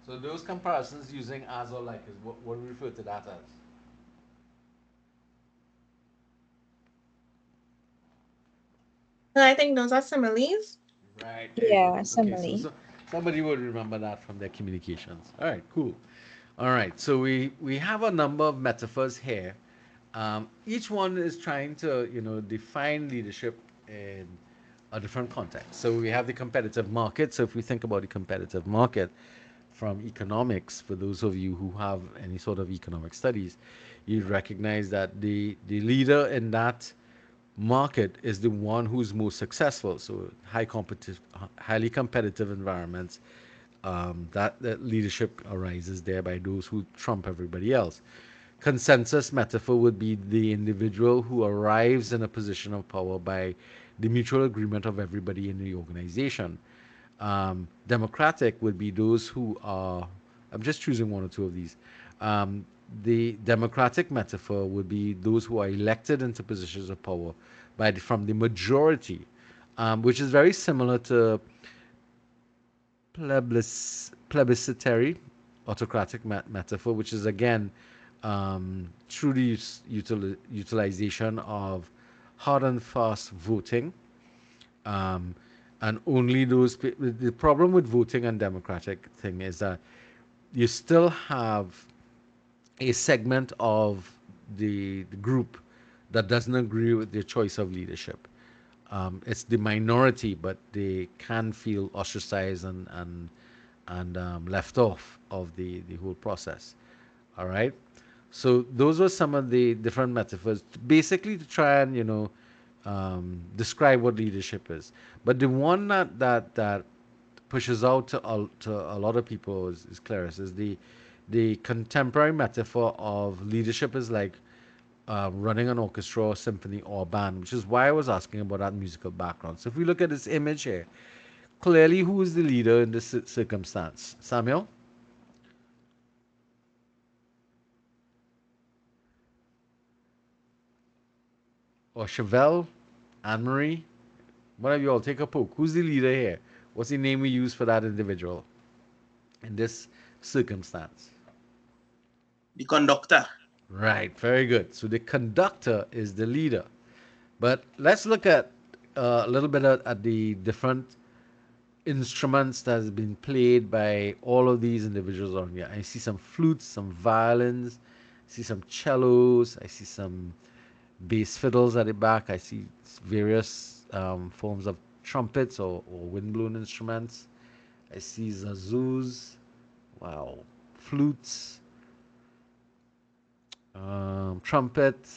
So those comparisons using as or like is what we refer to that as. I think those are similes. Right, there you go. Yeah, Okay, so, simile. so somebody would remember that from their communications. All right, cool. All right, so we have a number of metaphors here. Each one is trying to define leadership in a different context. So we have the competitive market. So if we think about the competitive market from economics, for those of you who have any sort of economic studies, you'd recognize that the leader in that market is the one who's most successful. So highly competitive environments, that leadership arises there by those who trump everybody else. Consensus metaphor would be the individual who arrives in a position of power by the mutual agreement of everybody in the organization. Democratic would be those who are, I'm just choosing one or two of these. Um, the democratic metaphor would be those who are elected into positions of power from the majority, which is very similar to plebiscitary autocratic metaphor, which is again through the utilization of hard and fast voting. Um, and only the problem with voting and democratic thing is that you still have a segment of the group that doesn't agree with their choice of leadership. It's the minority, but they can feel ostracized and left off of the whole process. All right. So those were some of the different metaphors, basically to try and describe what leadership is. But the one that pushes out to a lot of people is clearest is the contemporary metaphor of leadership is like running an orchestra, or symphony, or band, which is why I was asking about that musical background. So if we look at this image here, clearly who is the leader in this circumstance? Samuel or Chevelle, Anne Marie? One of you all take a poke. Who's the leader here? What's the name we use for that individual in this circumstance? The conductor. Right, very good. So the conductor is the leader. But let's look at a little bit at the different instruments that has been played by all of these individuals on here. I see some flutes, some violins, I see some cellos, I see some bass fiddles at the back. I see various forms of trumpets or windblown instruments. I see zazoos, wow, flutes, trumpet.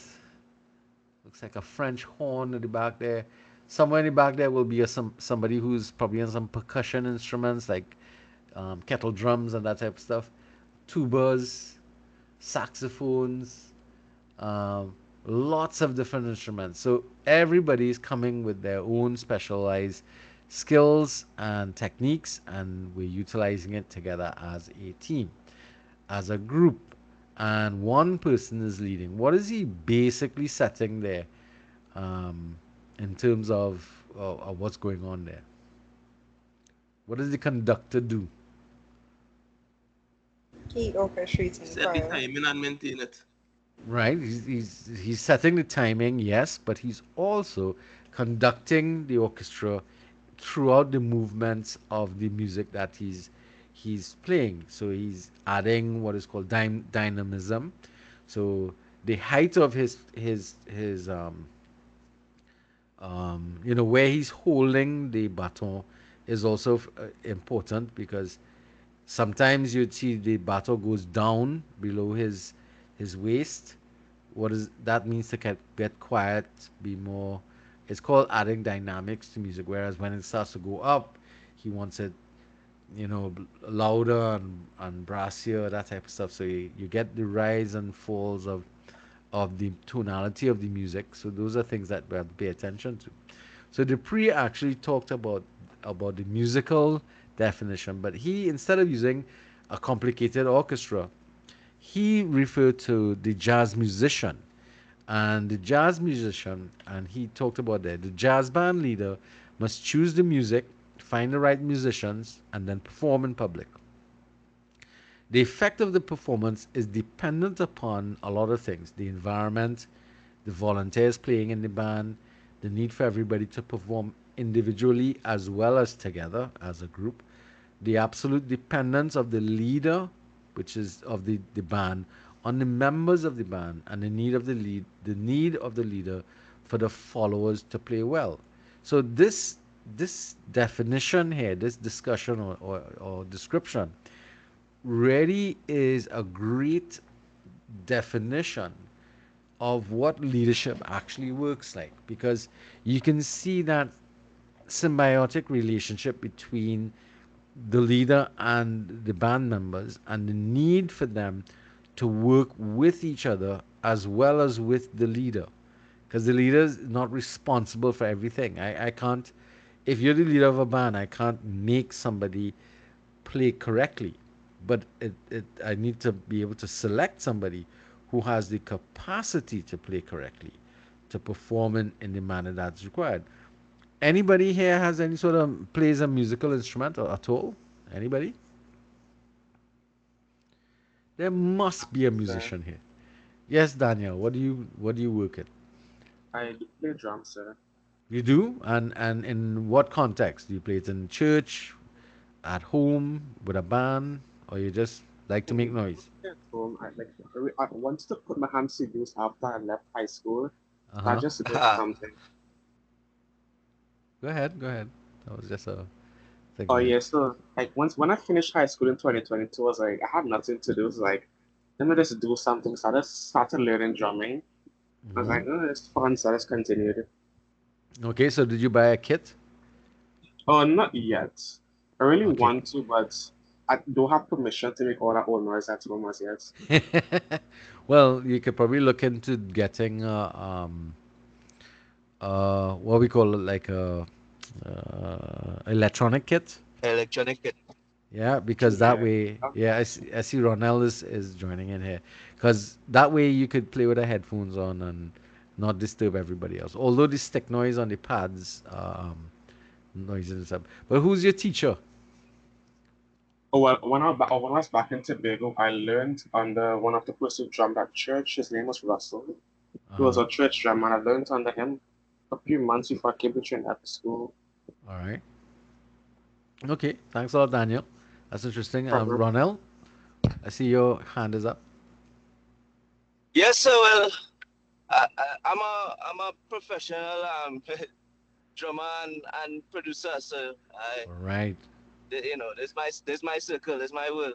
Looks like a French horn at the back there. Somewhere in the back there will be somebody who's probably on some percussion instruments like kettle drums and that type of stuff. Tubas, saxophones, um, lots of different instruments. So everybody's coming with their own specialized skills and techniques, and we're utilizing it together as a team, as a group. And one person is leading. What is he basically setting there um, in terms of what's going on there? What does the conductor do? He orchestrates in Set the choir. timing and maintain it. Right? He's setting the timing, yes, but he's also conducting the orchestra throughout the movements of the music that he's playing. So he's adding what is called dynamism. So the height of his where he's holding the baton is also important because sometimes you'd see the baton goes down below his waist. What is that means to get quiet, be more. It's called adding dynamics to music. Whereas when it starts to go up, he wants it, louder and brassier, that type of stuff. So you get the rise and falls of the tonality of the music. So those are things that we have to pay attention to. So Dupree actually talked about the musical definition, but he, instead of using a complicated orchestra, he referred to the jazz musician. And the jazz musician, and he talked about that the jazz band leader must choose the music, find the right musicians, and then perform in public. The effect of the performance is dependent upon a lot of things: the environment, the volunteers playing in the band, the need for everybody to perform individually as well as together as a group, the absolute dependence of the leader, which is of the band, on the members of the band, and the need of the leader for the followers to play well. So this definition here, this discussion or description, really is a great definition of what leadership actually works like, because you can see that symbiotic relationship between the leader and the band members and the need for them to work with each other as well as with the leader, because the leader is not responsible for everything. I can't, if you're the leader of a band, I can't make somebody play correctly, but I need to be able to select somebody who has the capacity to play correctly, to perform in the manner that's required. Anybody here has any sort of plays a musical instrument or at all? Anybody? There must be a Sir, musician here. Yes, Daniel. What do you work at? I do play drums, sir. You do, and in what context? Do you play it in church, at home, with a band, or you just like to make noise? At home, I wanted to put my hands to use after I left high school. Uh I huh. just did something. Go ahead. Go ahead. That was just a Oh segment. yeah, so like once when I finished high school in 2022, I was like, I had nothing to do. It was like, let me just do something. So I just started learning drumming. I was Hmm. like, oh, it's fun, so I just continued. Okay. So did you buy a kit? Oh, not yet. I really Okay. want to, but I don't have permission to make all that old noise at home as yet. Well, you could probably look into getting what we call like a electronic kit. Electronic kit. Yeah, because that Yeah. way, Um, yeah, I see Ronell is joining in here, because that way you could play with the headphones on and not disturb everybody else. Although the stick noise on the pads, noises and stuff. But who's your teacher? Oh, well, when I was back in Tobago, I learned under one of the person who drummed at church. His name was Russell. He was Uh-huh. a church drummer, and I learned under him a few months before I came to Trinidad to school. All right. Okay. Thanks a lot, Daniel. That's interesting. Problem. Ronell, I see your hand is up. Yes, sir. Well, I'm a professional drummer and producer, so I All right. This my circle, this my world.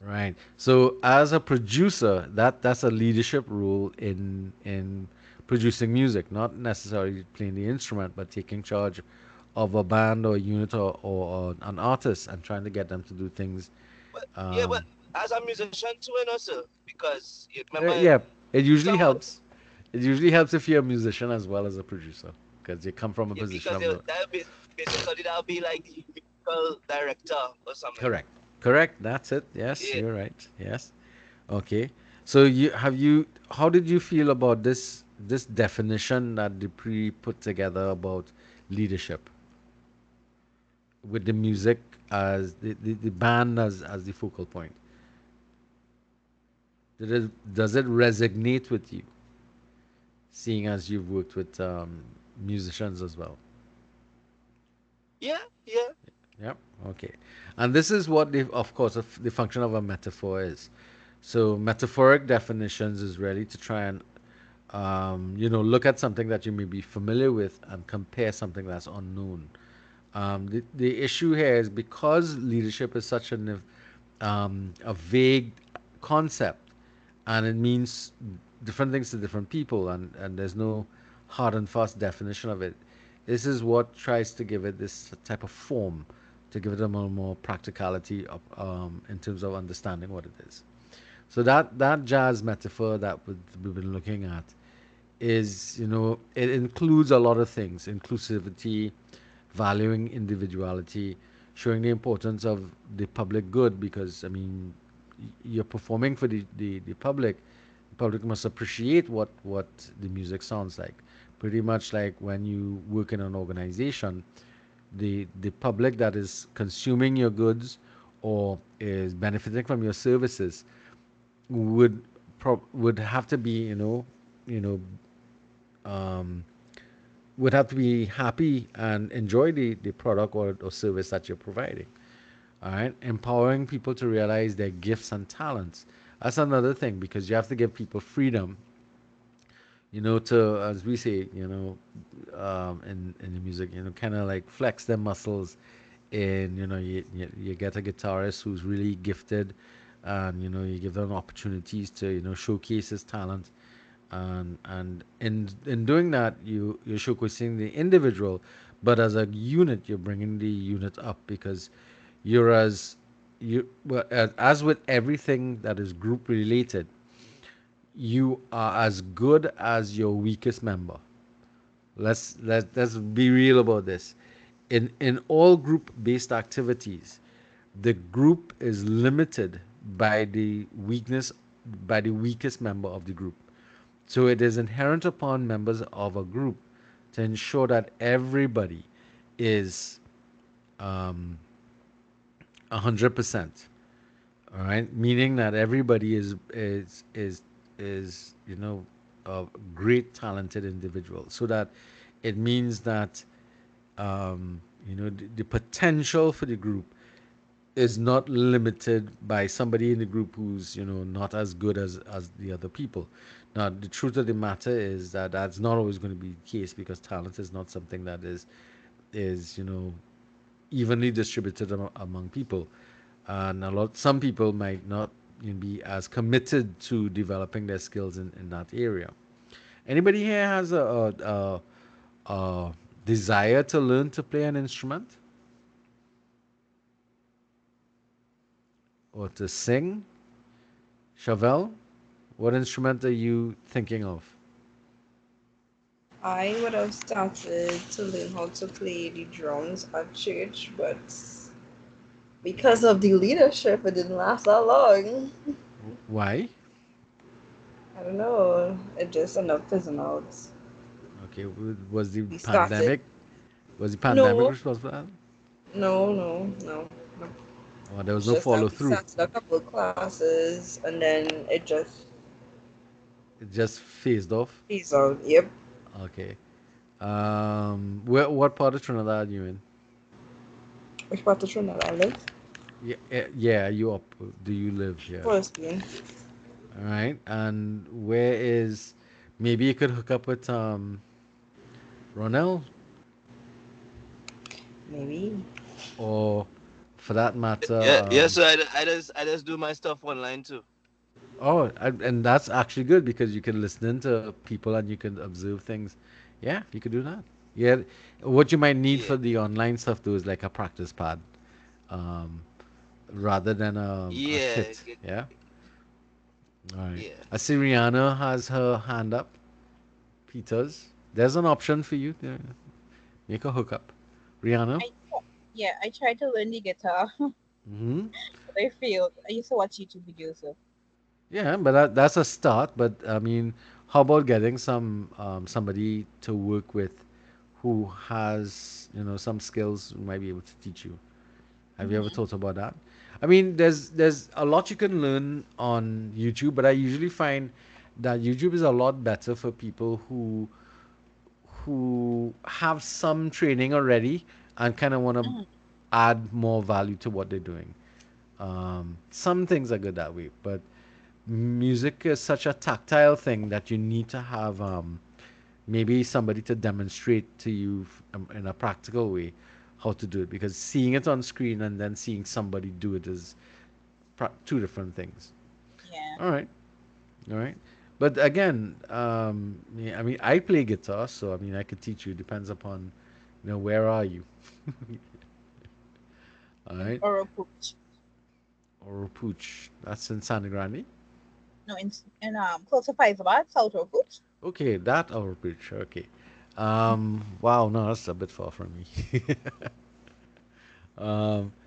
Right. So as a producer, that's a leadership role in producing music, not necessarily playing the instrument, but taking charge of a band or a unit or an artist and trying to get them to do things. But yeah, but Um, as a musician too, sir, because you remember, yeah, it usually someone, helps. It usually helps if you're a musician as well as a producer because you come from a yeah, position because of that'll be basically that'll be like the musical director or something. correct. Correct. That's it. Yes, Yeah. you're right. Yes. Okay. So you how did you feel about this definition that Dupree put together about leadership with the music as the band as the focal point? Does it resonate with you, seeing as you've worked with musicians as well? Yeah, yeah. Yep. Okay. And this is what of course, the function of a metaphor is. So metaphoric definitions is really to try and look at something that you may be familiar with and compare something that's unknown. The issue here is because leadership is such a vague concept and it means different things to different people, and there's no hard and fast definition of it. This is what tries to give it this type of form, to give it a little more practicality in terms of understanding what it is. So that jazz metaphor that we've been looking at is, it includes a lot of things: inclusivity, valuing individuality, showing the importance of the public good, because I mean, you're performing for the public. The public must appreciate what the music sounds like. Pretty much like when you work in an organization, the public that is consuming your goods or is benefiting from your services would would have to be, you know um, would have to be happy and enjoy the product or service that you're providing. All right, empowering people to realize their gifts and talents. That's another thing, because you have to give people freedom, to, as we say, in the music, kind of like flex their muscles. And you get a guitarist who's really gifted, and you give them opportunities to showcase his talent, and in doing that, you're showcasing the individual, but as a unit you're bringing the unit up, because you're as you well, as with everything that is group related, you are as good as your weakest member. Let's be real about this. In all group based activities, the group is limited by the weakness by the weakest member of the group. So it is inherent upon members of a group to ensure that everybody is um, 100%. All right, meaning that everybody is a great talented individual. So that it means that the potential for the group is not limited by somebody in the group who's not as good as the other people. Now the truth of the matter is that that's not always going to be the case, because talent is not something that is evenly distributed among people, and some people might not be as committed to developing their skills in that area. Anybody here has a desire to learn to play an instrument or to sing? Chevelle, what instrument are you thinking of? I would have started to learn how to play the drums at church, but because of the leadership, it didn't last that long. Why? I don't know. It just ended up fizzing out. Okay, was the We started. pandemic was the pandemic No, responsible for that? no. Or there was It's no just that follow we through? started a couple of classes and then it just It just phased off. fizzed out. Yep. Okay. What part of Trinidad are you in? Which part of Trinidad I live? Yeah, yeah, you up? Do you live here? First being. All right. And where is? Maybe you could hook up with Ronell, Maybe. or for that matter. Yeah, yeah. So I just do my stuff online too. Oh, and that's actually good because you can listen into people and you can observe things. Yeah, you could do that. Yeah, what you might need Yeah, for the online stuff though is like a practice pad, um, rather than a yeah, kit. Yeah. All right. yeah. I see Rihanna has her hand up. Peters, there's an option for you. Yeah, make a hookup. Rihanna. Yeah, I tried to learn the guitar, but Hmm. I failed. I used to watch YouTube videos. So. Yeah, but that's a start. But I mean, how about getting somebody to work with who has some skills who might be able to teach you? Have you ever Mm-hmm. thought about that? I mean, there's a lot you can learn on YouTube, but I usually find that YouTube is a lot better for people who have some training already and kind of want to Mm-hmm. add more value to what they're doing. Some things are good that way, but music is such a tactile thing that you need to have maybe somebody to demonstrate to you in a practical way how to do it, because seeing it on screen and then seeing somebody do it is two different things. Yeah. All right, all right. But again, yeah, I mean, I play guitar, so I mean, I could teach you. Depends upon, where are you? All In right. Oropuch. Or Pooch. That's in Santa Grande. No, in close to Faizabad, South Oropuch. Okay, that or Pooch. Okay. Wow, no, that's a bit far from me.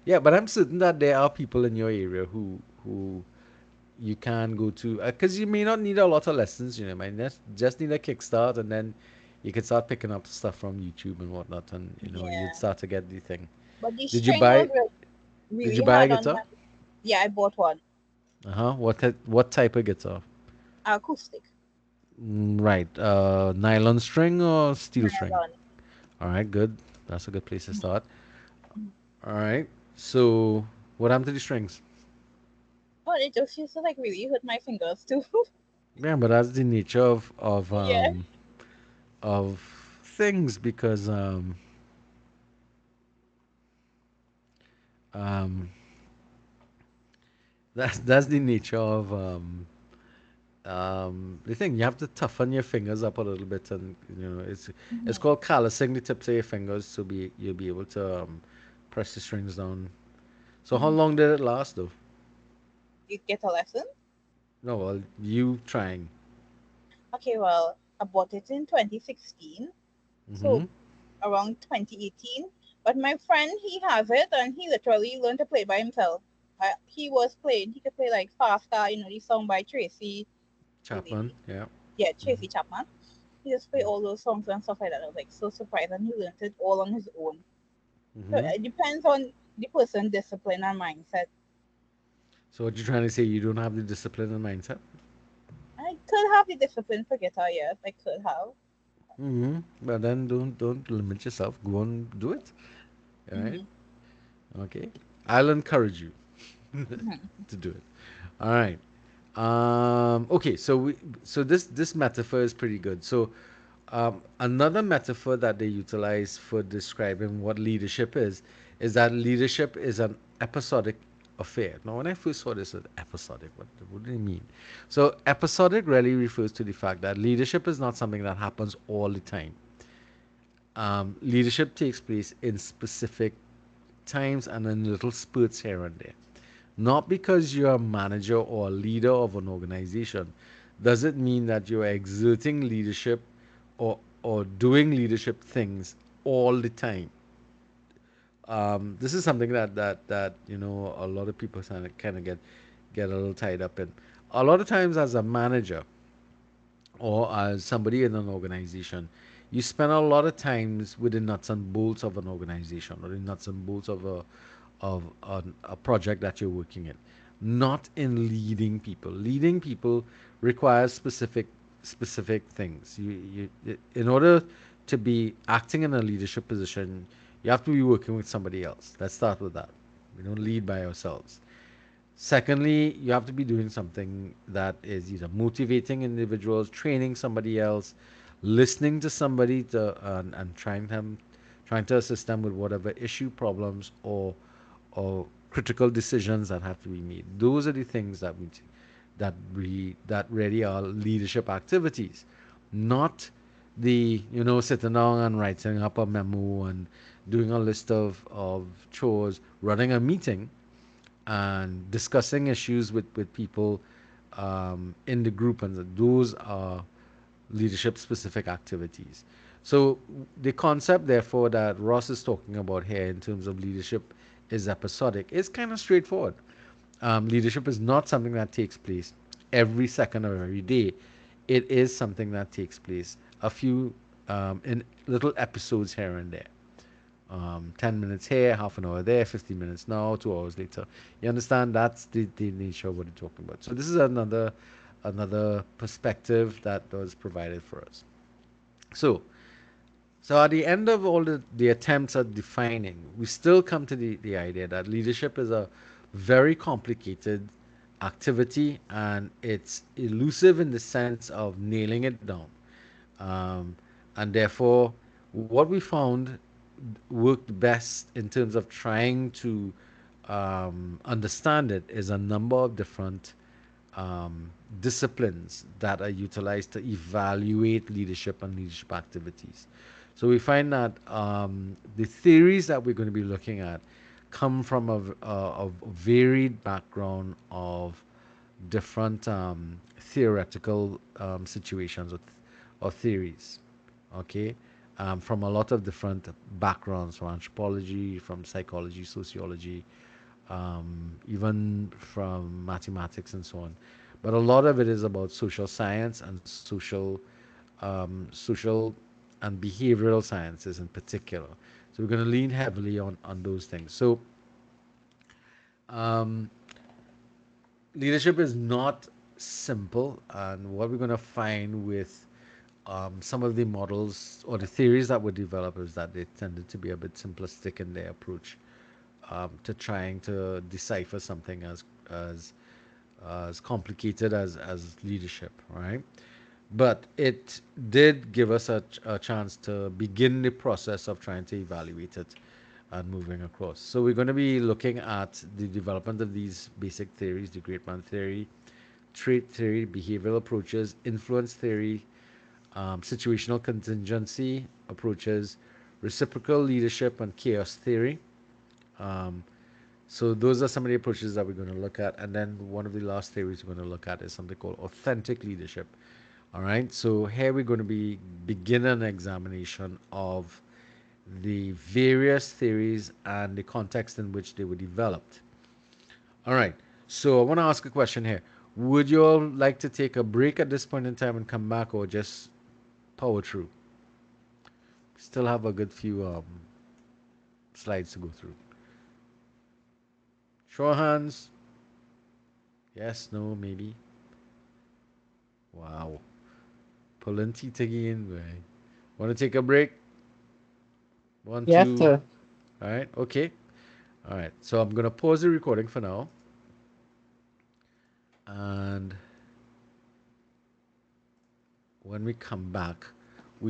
Yeah, but I'm certain that there are people in your area who you can go to, because you may not need a lot of lessons. You might just need a kickstart, and then you can start picking up stuff from YouTube and whatnot, and you'd Yeah. start to get the thing. But the Did you string was buy? Did really you buy a hard on guitar? my. Yeah, I bought one. Uh-huh. What type of guitar? Acoustic. Right. Nylon string or steel string? Nylon. All right, good. That's a good place to Mhm. start. All right. So, what happened to the strings? But it just used to like really hurt my fingers too. Yeah, but that's the nature Yeah. of things, because um that's the nature of the thing. You have to toughen your fingers up a little bit, and it's Hmm. called callousing the tips of your fingers, so you'll be able to press the strings down. So how long Hmm. did it last though? You get a lesson. No, well, you trying. Okay, well, I bought it in 2016, Mm-hmm. so around 2018. But my friend, he has it, and he literally learned to play by himself. He was playing. He could play like faster, the song by Tracy, the Chapman, lady. yeah. Yeah, Mm-hmm. Tracy Chapman. He just played all those songs and stuff like that. I was like so surprised, and he learned it all on his own. So Mm-hmm. it depends on the person' discipline and mindset. So what you're trying to say, you don't have the discipline and mindset? I could have the discipline for guitar, yes, I could have. Mm-hmm. But then don't limit yourself. Go and do it. All right. Hmm. Okay. I'll encourage you Hmm. to do it. All right. Okay. So this metaphor is pretty good. So another metaphor that they utilize for describing what leadership is that leadership is an episodic affair. Now, when I first saw this as episodic, what do they mean? So, episodic really refers to the fact that leadership is not something that happens all the time. Leadership takes place in specific times and in little spurts here and there. Not because you're a manager or a leader of an organization does it mean that you're exerting leadership or doing leadership things all the time. This is something that a lot of people kind of get a little tied up in. A lot of times, as a manager or as somebody in an organization, you spend a lot of times with the nuts and bolts of an organization or the nuts and bolts of a project that you're working in, not in leading people. Leading people requires specific things. In order to be acting in a leadership position, you have to be working with somebody else. Let's start with that. We don't lead by ourselves. Secondly, you have to be doing something that is either motivating individuals, training somebody else, listening to somebody and trying to assist them with whatever issue, problems, or critical decisions that have to be made. Those are the things that really are leadership activities, not the sitting down and writing up a memo and doing a list of chores, running a meeting and discussing issues with people in the group, and those are leadership specific activities. So the concept, therefore, that Ross is talking about here in terms of leadership is episodic is kind of straightforward. Leadership is not something that takes place every second of every day. It is something that takes place a few in little episodes here and there. 10 minutes here, half an hour there, 15 minutes now, 2 hours later. You understand? That's the nature of what we're talking about. So this is another perspective that was provided for us. So, so at the end of all the attempts at defining, we still come to the idea that leadership is a very complicated activity and it's elusive in the sense of nailing it down. Um, and therefore, what we found worked best in terms of trying to understand it is a number of different disciplines that are utilized to evaluate leadership and leadership activities. So we find that the theories that we're going to be looking at come from a varied background of different theoretical situations or theories. Okay, from a lot of different backgrounds, from anthropology, from psychology, sociology, even from mathematics and so on. But a lot of it is about social science and social and behavioral sciences in particular. So we're going to lean heavily on those things. So um, leadership is not simple, and what we're going to find with some of the models or the theories that were developed is that they tended to be a bit simplistic in their approach to trying to decipher something as complicated as leadership, right? But it did give us a chance to begin the process of trying to evaluate it and moving across. So we're going to be looking at the development of these basic theories: the great man theory, trait theory, behavioral approaches, influence theory, situational contingency approaches, reciprocal leadership, and chaos theory. Um, so those are some of the approaches that we're going to look at. And then one of the last theories we're going to look at is something called authentic leadership. All right. So here we're going to be begin an examination of the various theories and the context in which they were developed. All right. So I want to ask a question here. Would you all like to take a break at this point in time and come back, or just power through? Still have a good few slides to go through. Show of hands. Yes, no, maybe. Wow. Pulling teeth again. Right. Want to take a break? One, Yes, two. sir. All right. Okay. All right. So I'm going to pause the recording for now. And when we come back,